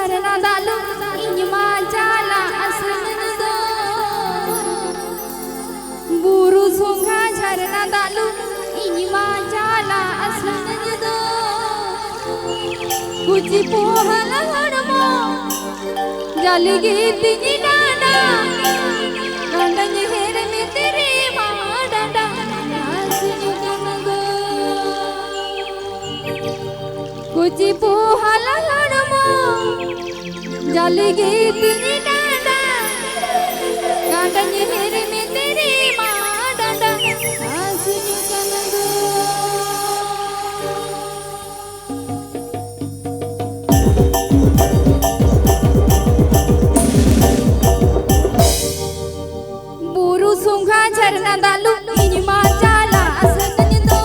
झरना दालू इनमा जाला असनन दो बुरु सुंगा झरना दालू इनमा जाला असनन दो कुची पोहल हड़मो जाली गीती डाडा गंडन हेर में तेरे माँ डाडा असनन दो कुची पोहल हड़मो जाली गीती डाडा गंडन हेर में तेरे माँ डाडा असनन दो बुरु सुंगा झरना दालू इनमा जाला असनन दो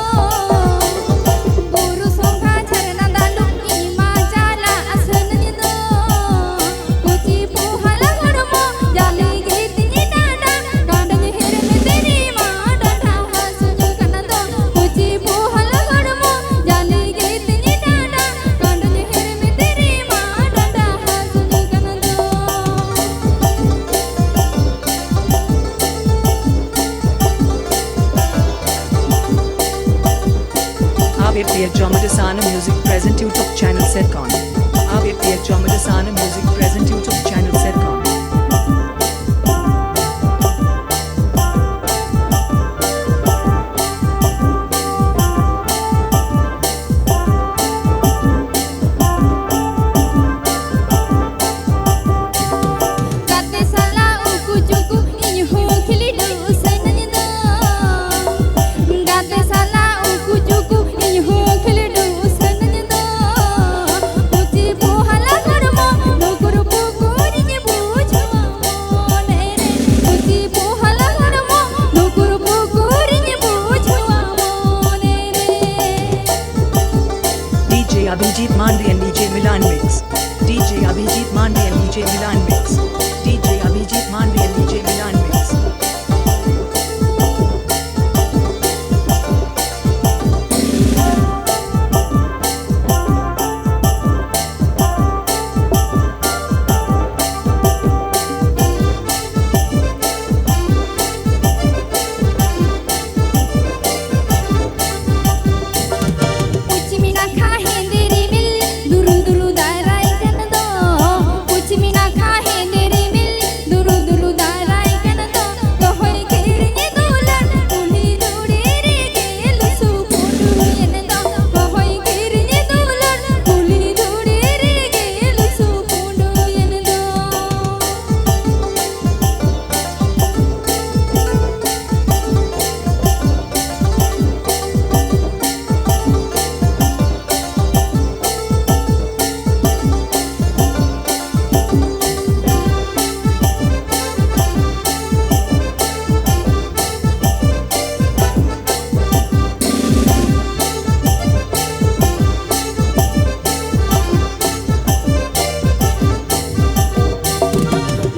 बुरु सुंगा झरना दालू इनमा जाला असनन दो कुची पोहल हड़मो जाली गीती डाडा गंडन हेर में तेरी माँ डाडा असनन दो कुची पोहल हड़मो जाली गीती डाडा गंडन हेर में तेरी माँ डाडा असनन दो ABP Jomadasana Music present YouTube channel Setcon. ABP Jomadasana Music present YouTube channel Setcon. Kate sala uku juku inyu khili du sanani do Kate sala uku juku inyu khili du sanani do Kuchi pohala harmo nukuru pukuri ni bujhwa mone re Kuchi pohala harmo nukuru pukuri ni bujhwa mone re DJ Abhijit Mandey and DJ Milan Mix. DJ Abhijit Mandey and DJ Milan Mix. DJ Abhijit Mandey and DJ Milan Mix. कुछ मिना खाहे तेरी मिल दुरु दुरु दाराई कन दो कुछ मिना खाहे तेरी मिल दुरु दुरु दाराई कन दो तो होई केरने दोलन उली जोड़े रे गेल सुपुंडु यन दो तो होई केरने दोलन उली जोड़े रे गेल सुपुंडु यन दो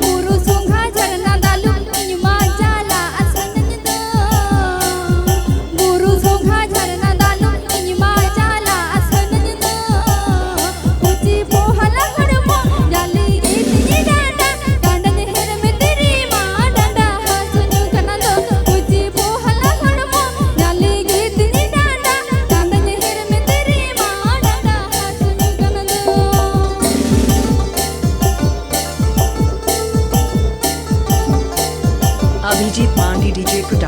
बुरु सुंगा झरना दालू इनमा जाला असनन दो बुरु सुंगा झरना दालू इनमा जाला असनन दो कुची पोहल हड़मो जाली गीती डाडा गंडन हेर में तेरी माँ डाडा असनन दो कुची पोहल हड़मो जाली गीती डाडा गंडन हेर में तेरी माँ डाडा असनन दो Abhijit Mandey DJ Production.